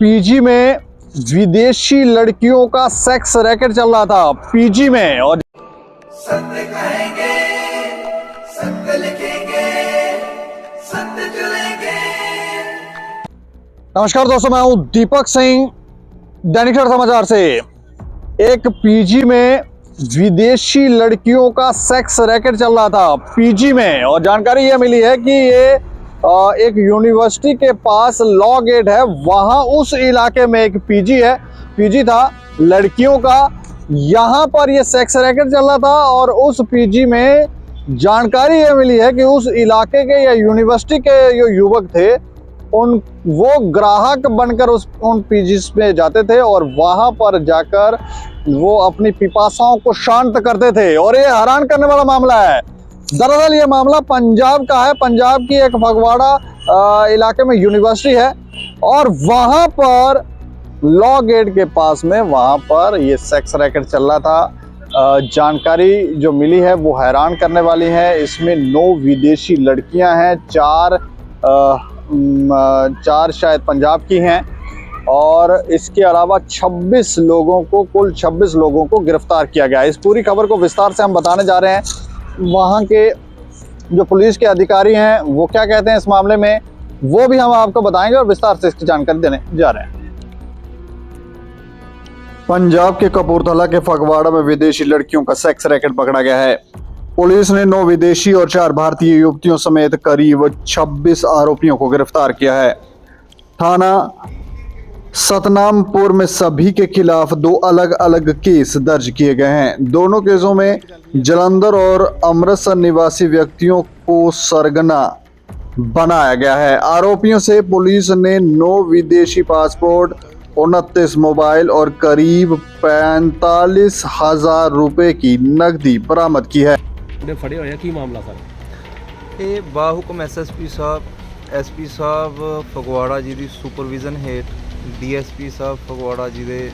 PG में विदेशी लड़कियों का सेक्स रैकेट चल रहा था पीजी में। और सत्य कहेंगे, सत्य लिखेंगे, सत्य चलेंगे। नमस्कार दोस्तों, मैं हूं दीपक सिंह, दैनिक सवेरा समाचार से। एक पीजी में विदेशी लड़कियों का सेक्स रैकेट चल रहा था पीजी में। और जानकारी यह मिली है कि ये एक यूनिवर्सिटी के पास लॉ गेट है, वहां उस इलाके में एक पीजी था लड़कियों का। यहां पर ये सेक्स रैकेट चल रहा था और उस पीजी में जानकारी यह मिली है कि उस इलाके के या यूनिवर्सिटी के जो युवक थे वो ग्राहक बनकर उन पीजीज में जाते थे और वहां पर जाकर वो अपनी पिपासाओं को शांत करते थे। और ये हैरान करने वाला मामला है। दरअसल ये मामला पंजाब का है। पंजाब की एक फगवाड़ा इलाके में यूनिवर्सिटी है और वहां पर लॉ गेट के पास में वहां पर ये सेक्स रैकेट चल रहा था। जानकारी जो मिली है वो हैरान करने वाली है। इसमें 9 विदेशी लड़कियां हैं, 4 शायद पंजाब की हैं और इसके अलावा कुल 26 लोगों को गिरफ्तार किया गया। इस पूरी खबर को विस्तार से हम बताने जा रहे हैं। वहाँ के जो पुलिस के अधिकारी हैं वो क्या कहते हैं इस मामले में, वो भी हम आपको बताएंगे और विस्तार से इसकी जानकारी देने जा रहे हैं। पंजाब के कपूरथला के फगवाड़ा में विदेशी लड़कियों का सेक्स रैकेट पकड़ा गया है। पुलिस ने 9 विदेशी और 4 भारतीय युवतियों समेत करीब 26 आरोपियों को गिरफ्तार किया है। थाना सतनामपुर में सभी के खिलाफ 2 अलग अलग केस दर्ज किए गए हैं। दोनों केसों में जलंधर और अमृतसर निवासी व्यक्तियों को सरगना बनाया गया है। आरोपियों से पुलिस ने 9 विदेशी पासपोर्ट, 29 मोबाइल और करीब 45,000 रुपए की नकदी बरामद की है। फड़े होया की मामला सर? ਇਹ ਬਾਹੁਕਮ ਐਸਐਸਪੀ ਸਾਹਿਬ ਐਸਪੀ ਸਾਹਿਬ ਫਗਵਾੜਾ ਜੀ ਦੀ ਸੁਪਰਵਿਜ਼ਨ ਹੇਠ ਡੀਐਸਪੀ ਸਾਹਿਬ ਫਗਵਾੜਾ ਜੀ ਦੇ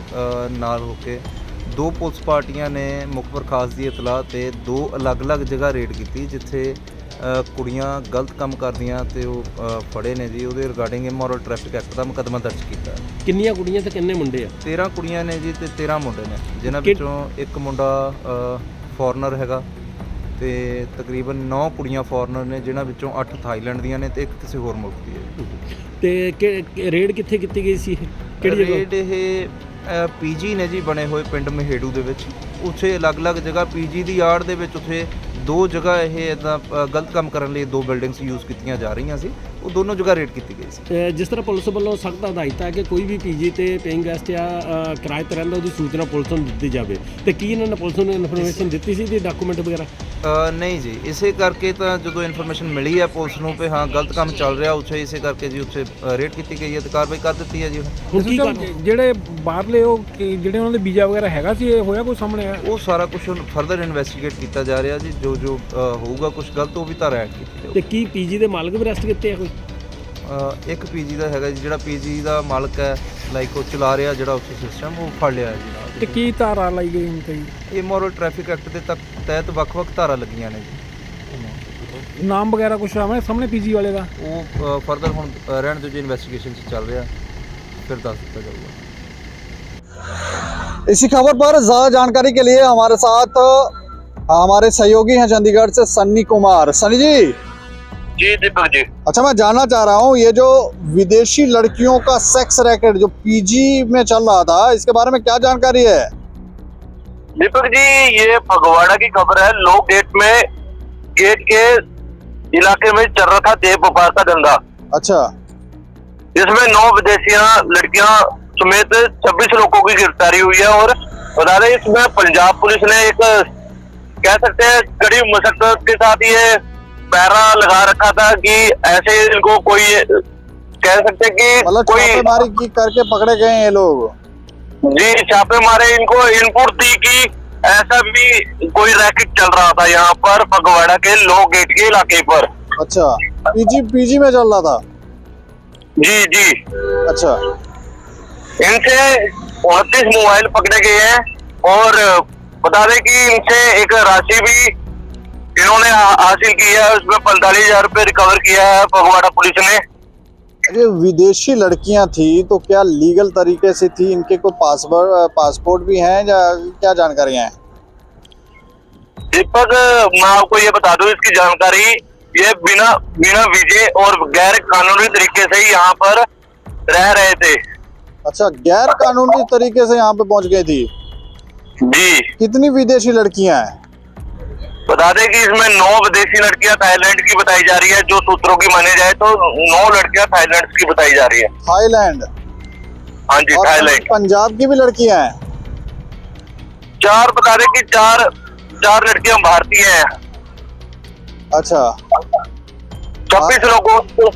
ਨਾਲ ਹੋ ਕੇ 2 ਪੁਲਿਸ ਪਾਰਟੀਆਂ ਨੇ ਮੁਖਬਰ ਖਾਸ ਦੀ ਇਤਲਾਹ ਤੇ 2 ਅਲੱਗ-ਅਲੱਗ ਜਗ੍ਹਾ ਰੇਡ ਕੀਤੀ ਜਿੱਥੇ ਕੁੜੀਆਂ ਗਲਤ ਕੰਮ ਕਰਦੀਆਂ ਤੇ ਉਹ ਫੜੇ ਨੇ ਜੀ। ਉਹਦੇ ਰਿਗਾਰਡਿੰਗ ਇਮੋਰਲ ਟ੍ਰੈਫਿਕ ਐਕਟ ਦਾ ਮੁਕੱਦਮਾ ਦਰਜ ਕੀਤਾ। ਕਿੰਨੀਆਂ ਕੁੜੀਆਂ ਤੇ ਕਿੰਨੇ ਮੁੰਡੇ ਆ? 13 ਕੁੜੀਆਂ ਨੇ ਜੀ ਤੇ 13 ਮੁੰਡੇ ਨੇ, ਜਿਨ੍ਹਾਂ ਵਿੱਚੋਂ ਇੱਕ ਮੁੰਡਾ ਫੋਰਨਰ ਹੈਗਾ ਤੇ ਤਕਰੀਬਨ 9 ਕੁੜੀਆਂ ਫੋਰਨਰ ਨੇ, ਜਿਨ੍ਹਾਂ ਵਿੱਚੋਂ 8 ਥਾਈਲੈਂਡ ਦੀਆਂ ਨੇ ਤੇ ਇੱਕ ਕਿਸੇ ਹੋਰ ਮੁਲਕ ਦੀ ਹੈ। ਤੇ ਰੇਡ ਕਿੱਥੇ ਕੀਤੀ ਗਈ ਸੀ? ਕਿਹੜੀ ਜਗ੍ਹਾ? ਰੇਡ ਇਹ ਪੀਜੀ ਨੇ ਜੀ ਬਣੇ ਹੋਏ ਪਿੰਡ ਮਹੇੜੂ ਦੇ ਵਿੱਚ। ਉੱਥੇ ਅਲੱਗ-ਅਲੱਗ ਜਗ੍ਹਾ ਪੀਜੀ ਦੀ ਆੜ ਦੇ ਵਿੱਚ ਉੱਥੇ 2 ਜਗ੍ਹਾ ਇਹ ਇੱਦਾਂ ਗਲਤ ਕੰਮ ਕਰਨ ਲਈ 2 ਬਿਲਡਿੰਗਸ ਯੂਜ਼ ਕੀਤੀਆਂ ਜਾ ਰਹੀਆਂ ਸੀ। ਉਹ ਦੋਨੋਂ ਜਗ੍ਹਾ ਰੇਡ ਕੀਤੀ ਗਈ ਸੀ। ਜਿਸ ਤਰ੍ਹਾਂ ਪੁਲਿਸ ਵੱਲੋਂ ਸਖਤ ਹਦਾਇਤ ਹੈ ਕਿ ਕੋਈ ਵੀ ਪੀਜੀ ਤੇ ਪੇਇੰਗ ਗੈਸਟ ਜਾਂ ਕਿਰਾਏ ਤੇ ਰਹਿੰਦਾ ਉਹਦੀ ਸੂਚਨਾ ਪੁਲਿਸ ਨੂੰ ਦਿੱਤੀ ਜਾਵੇ, ਤੇ ਕੀ ਇਹਨਾਂ ਨੇ ਪੁਲਿਸ ਨੂੰ ਇਨਫੋਰਮੇਸ਼ਨ ਦਿੱਤੀ ਸੀ ਦੀ ਡਾਕੂਮੈਂਟ ਵਗੈਰਾ? ਨਹੀਂ ਜੀ, ਇਸੇ ਕਰਕੇ ਤਾਂ ਜਦੋਂ ਇਨਫੋਰਮੇਸ਼ਨ ਮਿਲੀ ਹੈ ਪੁਲਿਸ ਨੂੰ ਕਿ ਹਾਂ ਗਲਤ ਕੰਮ ਚੱਲ ਰਿਹਾ ਉੱਥੇ, ਇਸੇ ਕਰਕੇ ਜੀ ਉੱਥੇ ਰੇਡ ਕੀਤੀ ਗਈ ਹੈ ਤੇ ਕਾਰਵਾਈ ਕਰ ਦਿੱਤੀ ਹੈ ਜੀ। ਹੁਣ ਕੀ ਜਿਹੜੇ ਬਾਹਰਲੇ ਉਹ ਜਿਹੜੇ ਉਹਨਾਂ ਦੇ ਵੀਜ਼ਾ ਵਗੈਰਾ ਹੈਗਾ ਸੀ, ਇਹ ਹੋਇਆ ਕੋਈ ਸਾਹਮਣੇ ਆਇਆ? ਉਹ ਸਾਰਾ ਕੁਝ ਫਰਦਰ ਇਨਵੈਸਟੀਗੇਟ ਕੀਤਾ ਜਾ ਰਿਹਾ ਜੀ। ਜੋ ਹੋਊਗਾ ਕੁਝ ਗਲਤ ਉਹ ਵੀ ਧਾਰਾ ਐਡ ਕੀਤੀ। ਤੇ ਕੀ ਪੀਜੀ ਦੇ ਮਾਲਕ ਵੀ ਅਰੈਸਟ ਕੀਤੇ ਆ ਕੋਈ? ਇੱਕ ਪੀਜੀ ਦਾ ਹੈਗਾ ਜੀ, ਜਿਹੜਾ ਪੀਜੀ ਦਾ ਮਾਲਕ ਹੈ ਲਾਈਕ ਉਹ ਚਲਾ ਰਿਹਾ ਜਿਹੜਾ ਉੱਥੇ ਸਿਸਟਮ, ਉਹ ਫੜ ਲਿਆ ਜੀ। ਤੇ ਕੀ ਧਾਰਾ ਲਾਈ ਗਈ ਹੁਣ ਤੇ? ਇਹ ਮੋਰਲ ਟ੍ਰੈਫਿਕ ਐਕਟ ਦੇ ਤਹਿਤ ਵੱਖ-ਵੱਖ ਧਾਰਾ ਲੱਗੀਆਂ ਨੇ ਜੀ। ਨਾਮ ਵਗੈਰਾ ਕੁਛ ਆਵੇਂ ਸਾਹਮਣੇ ਪੀਜੀ ਵਾਲੇ ਦਾ? ਉਹ ਫਰਦਰ ਹੁਣ ਰਹਿਣ ਦਿਓ ਜੀ, ਇਨਵੈਸਟੀਗੇਸ਼ਨ 'ਚ ਚੱਲ ਰਿਹਾ, फिर दस दिया जाएगा। इसी खबर पर ज्यादा जानकारी के लिए हमारे साथ हमारे सहयोगी हैं चंडीगढ़ से सन्नी कुमार। सन्नी जी। जी दीपक जी। अच्छा, मैं जानना चाह रहा हूँ ये जो विदेशी लड़कियों का सेक्स रैकेट जो पीजी में चल रहा था, इसके बारे में क्या जानकारी है? दीपक जी, ये फगवाड़ा की खबर है। लो गेट के इलाके में चल रहा था देह व्यापार का धंधा। अच्छा। जिसमें 9 विदेशी लड़कियां समेत 26 लोगों की गिरफ्तारी हुई है। और बता दें इसमें पंजाब पुलिस ने एक कह सकते हैं कड़ी मशक्कत के साथ ये पैरा लगा रखा था कि ऐसे इनको कोई कह सकते कि मतलब छापेमारी की करके पकड़े गए ये लोग। जी, छापे मारे इनको इनपुट थी कि ऐसा भी कोई रैकेट चल रहा था यहाँ पर फगवाड़ा के लो गेट के इलाके पर। अच्छा, पीजी में चल रहा था? जी जी। अच्छा। इनसे 29 मोबाइल पकड़े गए हैं और बता दें कि इनसे एक राशि भी इन्होंने हासिल की है। उसमें 45,000 रुपये रिकवर किया है फगवाड़ा पुलिस ने। ये विदेशी लड़कियां थी तो क्या लीगल तरीके से थी, इनके कोई पासपोर्ट भी हैं या क्या जानकारियां हैं? दीपक, मैं आपको ये बता दूं इसकी जानकारी, ये बिना वीजे और गैर कानूनी तरीके से ही यहाँ पर रह रहे थे। अच्छा, गैर कानूनी तरीके से यहाँ पे पहुंच गई थी। जी, कितनी विदेशी लड़कियां हैं? बता दें कि इसमें 9 विदेशी लड़कियां थाईलैंड की बताई जा रही है, जो सूत्रों की माने जाए तो 9 लड़कियां थाईलैंड की बताई जा रही है। थाईलैंड? हाँ जी, और थाईलैंड। पंजाब की भी लड़कियां हैं? 4 बता दें कि चार लड़कियां भारतीय हैं। अच्छा, 26 लोगों को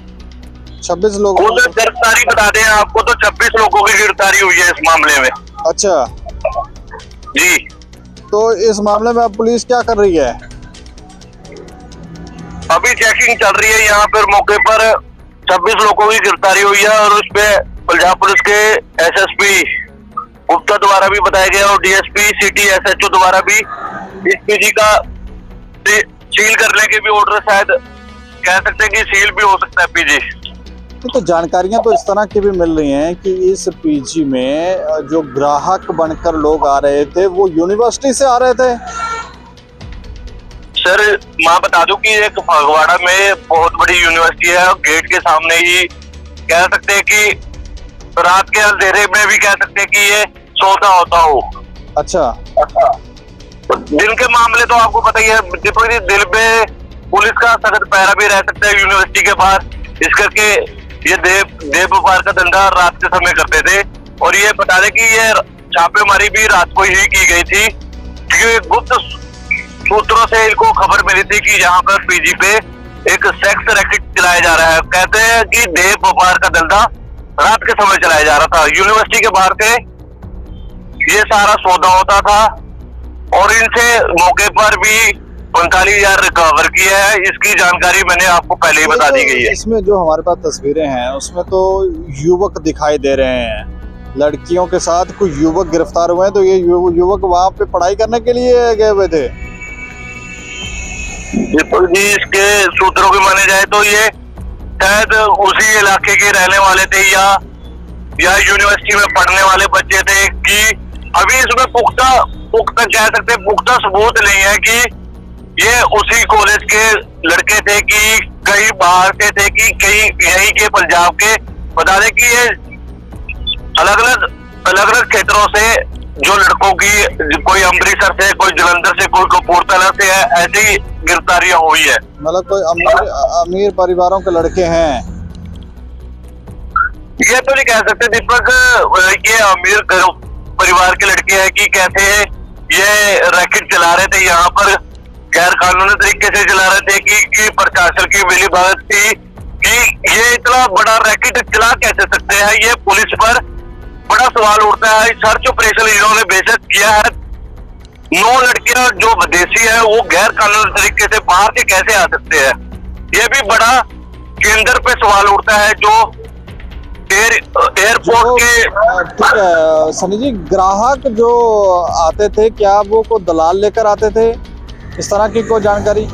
26 लोग। गिरफ्तारी बता दें आपको तो 26 लोगों की गिरफ्तारी हुई है इस मामले में। अच्छा, जी, तो इस मामले में अब पुलिस क्या कर रही है? अभी चेकिंग चल रही है। यहाँ पर मौके पर 26 लोगों की गिरफ्तारी हुई है और उस पे पंजाब पुलिस के एसएसपी गुप्ता द्वारा भी बताया गया और डीएसपी सिटी एसएचओ द्वारा भी इस पीजी का सील करने के भी ऑर्डर, शायद कह सकते हैं कि सील भी हो सकता है पीजी। तो जानकारियां तो इस तरह की भी मिल रही हैं कि इस पीजी में जो ग्राहक बनकर लोग आ रहे थे वो यूनिवर्सिटी से आ रहे थे। सर, मैं बता दूं कि एक फगवाड़ा में बहुत बड़ी यूनिवर्सिटी है, गेट के सामने ही कह सकते हैं कि रात के अंधेरे में भी कह सकते हैं कि ये सौदा होता हो। अच्छा, दिन के मामले तो आपको पता ही है दीपक जी, दिल में पुलिस का सख्त पहरा भी रह सकता है यूनिवर्सिटी के बाहर। इस करके ये देव व्यापार का धंधा रात के समय करते थे और ये बता दें कि ये छापेमारी भी रात को ही की गई थी, क्योंकि गुप्त सूत्रों से इनको खबर मिली थी कि यहाँ पर पीजी पे एक सेक्स रैकेट चलाया जा रहा है। कहते हैं कि देव व्यापार का धंधा रात के समय चलाया जा रहा था। यूनिवर्सिटी के बाहर से ये सारा सौदा होता था और इनसे मौके पर भी 45,000 रिकवर किया है। इसकी जानकारी मैंने आपको पहले ही बता दी गई है। इसमें जो हमारे पास तस्वीरें हैं उसमें तो युवक दिखाई दे रहे हैं, लड़कियों के साथ कुछ युवक गिरफ्तार हुए हैं। तो ये युवक वहाँ पे पढ़ाई करने के लिए गए हुए थे? जी, इसके सूत्रों की माने जाए तो ये शायद उसी इलाके के रहने वाले थे या यूनिवर्सिटी में पढ़ने वाले बच्चे थे। कि अभी इसमें पुख्ता कह सकते हैं, पुख्ता सबूत नहीं है कि ये उसी कॉलेज के लड़के थे कि कहीं बाहर से थे कि कहीं यहीं के पंजाब के। बता दें कि ये अलग अलग क्षेत्रों से जो लड़कों की, कोई अमृतसर से, कोई जलंधर से, कोई कपूरथला से है, ऐसी गिरफ्तारियां हुई है। मतलब कोई अमीर परिवारों के लड़के हैं? ये तो नहीं कह सकते दीपक, ये अमीर परिवार के लड़के हैं कि कैसे ये रैकेट चला रहे थे यहाँ पर, गैर कानूनी तरीके से चला रहे थे कि प्रशासन की मिलीभगत थी कि ये इतना बड़ा रैकेट चला कैसे सकते हैं। ये पुलिस पर बड़ा सवाल उठता है। सर्च ऑपरेशन इन्होंने बेशक किया है। 9 लड़कियां जो विदेशी है वो गैर कानूनी तरीके से बाहर के कैसे आ सकते हैं, ये भी बड़ा केंद्र पे सवाल उठता है। जो एयरपोर्ट के ठीक है सनी जी, ग्राहक जो आते थे क्या वो को दलाल लेकर आते थे, इस तरह की कोई जानकारी?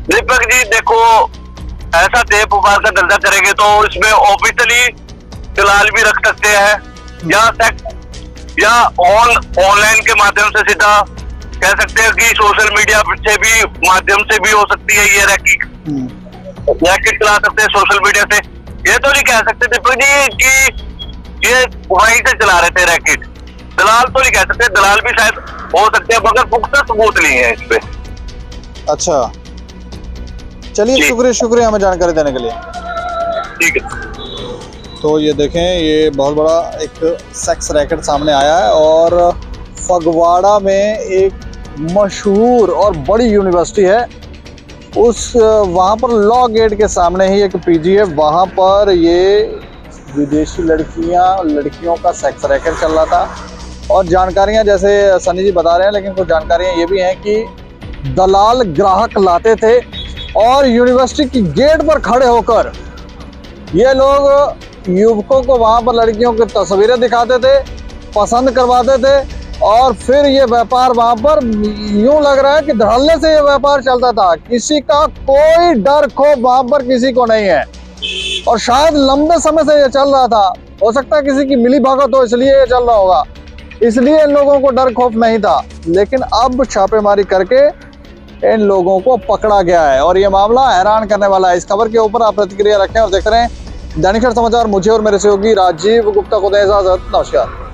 दीपक जी देखो, ऐसा देव व्यापार का धंधा करेंगे तो इसमें ऑफिशियली दलाल भी रख सकते हैं या ऑनलाइन के माध्यम से सीधा कह सकते हैं कि सोशल मीडिया से भी माध्यम से भी हो सकती है। ये रैकेट चला सकते हैं सोशल मीडिया से। ये तो नहीं कह सकते दीपक जी कि ये वहीं से चला रहे थे रैकेट। दलाल तो नहीं कह सकते, दलाल भी शायद हो सकते हैं मगर पुख्ता सबूत नहीं है इस पे। अच्छा, चलिए, शुक्रिया हमें जानकारी देने के लिए। ठीक है। तो ये देखें, ये बहुत बड़ा एक सेक्स रैकेट सामने आया है और फगवाड़ा में एक मशहूर और बड़ी यूनिवर्सिटी है, उस वहाँ पर लॉ गेट के सामने ही एक पीजी है। वहाँ पर ये विदेशी लड़कियों का सेक्स रैकेट चल रहा था और जानकारियाँ जैसे सनी जी बता रहे हैं, लेकिन कुछ जानकारियाँ ये भी हैं कि दलाल ग्राहक लाते थे और यूनिवर्सिटी की गेट पर खड़े होकर ये लोग युवकों को वहाँ पर लड़कियों की तस्वीरें दिखाते थे, पसंद करवाते थे और फिर ये व्यापार वहाँ पर यूं लग रहा है कि धड़ल्ले से ये व्यापार चलता था। किसी का कोई डर खौफ वहाँ पर किसी को नहीं है। और शायद लंबे समय से ये चल रहा था। हो सकता है किसी की मिली भगत हो इसलिए ये चल रहा होगा, इसलिए इन लोगों को डर खौफ नहीं था। लेकिन अब छापेमारी करके इन लोगों को पकड़ा गया है और ये मामला हैरान करने वाला है। इस खबर के ऊपर आप प्रतिक्रिया रखें और देखते रहें दैनिक समाचार। मुझे और मेरे सहयोगी राजीव गुप्ता को दें इजाजत। नमस्कार।